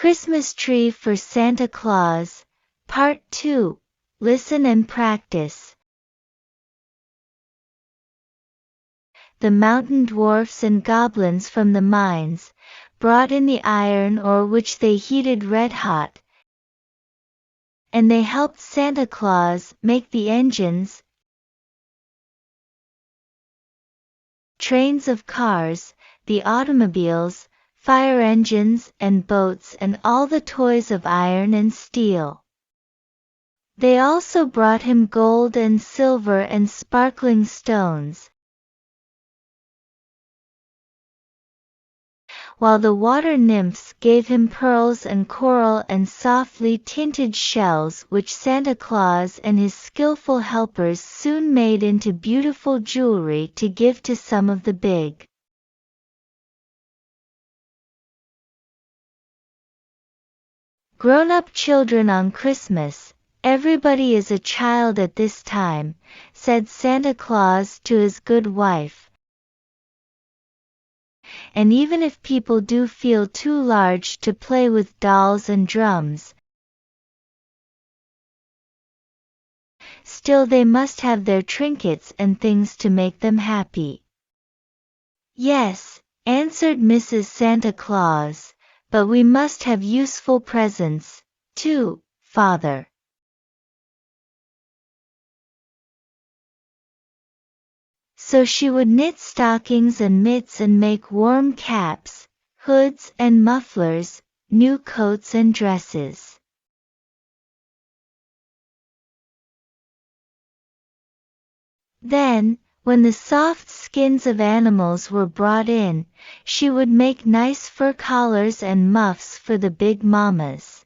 Christmas Tree for Santa Claus, Part 2. Listen and practice. The mountain dwarfs and goblins from the mines brought in the iron ore which they heated red hot, and they helped Santa Claus make the engines, trains of cars, the automobiles, fire engines and boats, and all the toys of iron and steel. They also brought him gold and silver and sparkling stones, while the water nymphs gave him pearls and coral and softly tinted shells, which Santa Claus and his skillful helpers soon made into beautiful jewelry to give to some of the big grown-up children. On Christmas, everybody is a child at this time, said Santa Claus to his good wife. And even if people do feel too large to play with dolls and drums, still they must have their trinkets and things to make them happy. Yes, answered Mrs. Santa Claus, but we must have useful presents, too, Father. So she would knit stockings and mitts and make warm caps, hoods and mufflers, new coats and dresses. Then, when the soft skins of animals were brought in, she would make nice fur collars and muffs for the big mamas,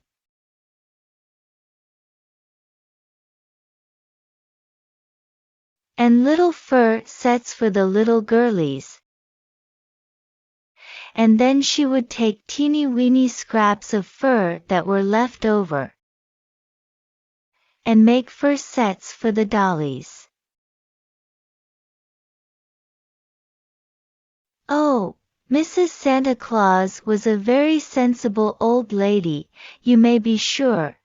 and little fur sets for the little girlies. And then she would take teeny-weeny scraps of fur that were left over, and make fur sets for the dollies. Oh, Mrs. Santa Claus was a very sensible old lady, you may be sure.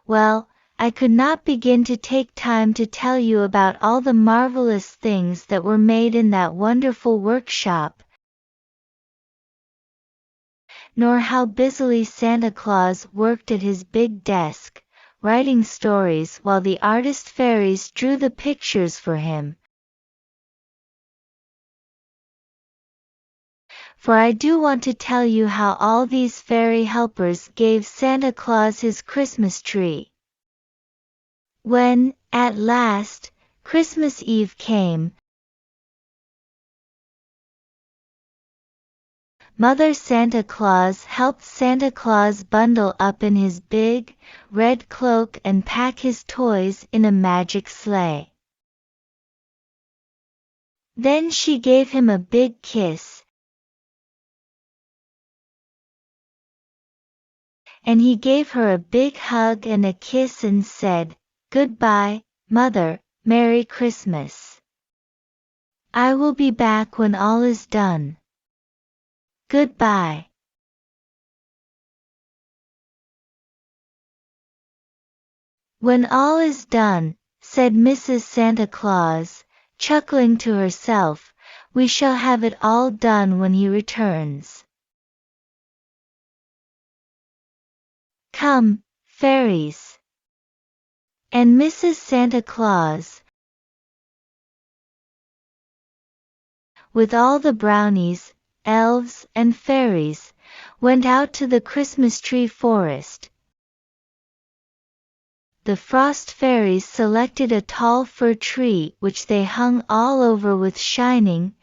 Well, I could not begin to take time to tell you about all the marvelous things that were made in that wonderful workshop, nor how busily Santa Claus worked at his big desk, writing stories while the artist fairies drew the pictures for him. For I do want to tell you how all these fairy helpers gave Santa Claus his Christmas tree. When, at last, Christmas Eve came, Mother Santa Claus helped Santa Claus bundle up in his big, red cloak and pack his toys in a magic sleigh. Then she gave him a big kiss, and he gave her a big hug and a kiss and said, "Goodbye, Mother, Merry Christmas. I will be back when all is done. Goodbye." "When all is done," said Mrs. Santa Claus, chuckling to herself, "we shall have it all done when he returns. Come, fairies." And Mrs. Santa Claus, with all the brownies, elves, and fairies, went out to the Christmas tree forest. The frost fairies selected a tall fir tree which they hung all over with shining,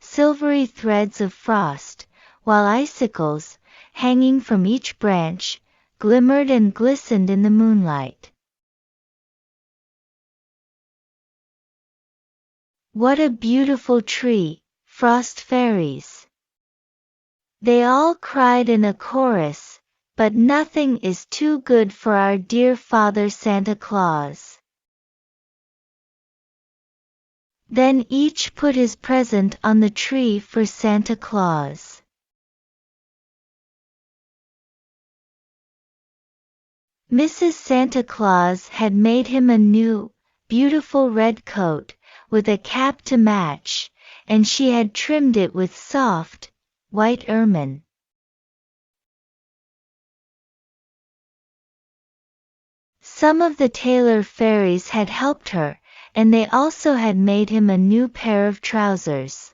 silvery threads of frost, while icicles, hanging from each branch, glimmered and glistened in the moonlight. "What a beautiful tree, frost fairies!" they all cried in a chorus, "but nothing is too good for our dear Father Santa Claus." Then each put his present on the tree for Santa Claus. Mrs. Santa Claus had made him a new, beautiful red coat, with a cap to match, and she had trimmed it with soft, white ermine. Some of the tailor fairies had helped her, and they also had made him a new pair of trousers.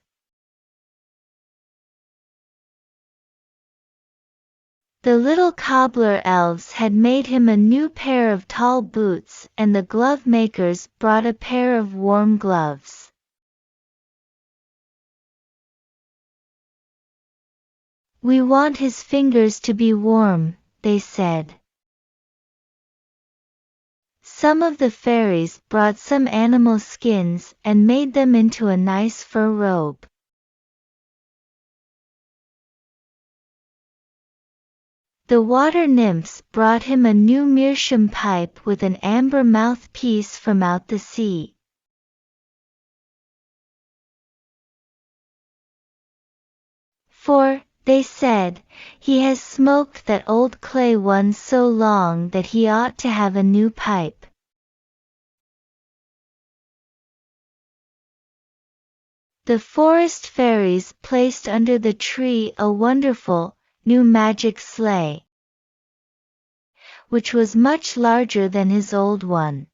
The little cobbler elves had made him a new pair of tall boots, and the glove makers brought a pair of warm gloves. "We want his fingers to be warm," they said. Some of the fairies brought some animal skins and made them into a nice fur robe. The water nymphs brought him a new meerschaum pipe with an amber mouthpiece from out the sea. "For," they said, "he has smoked that old clay one so long that he ought to have a new pipe." The forest fairies placed under the tree a wonderful, new magic sleigh, which was much larger than his old one.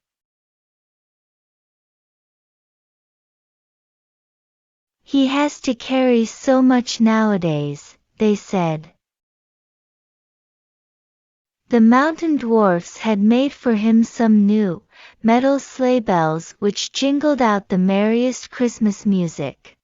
"He has to carry so much nowadays," they said. The mountain dwarfs had made for him some new, metal sleigh bells which jingled out the merriest Christmas music.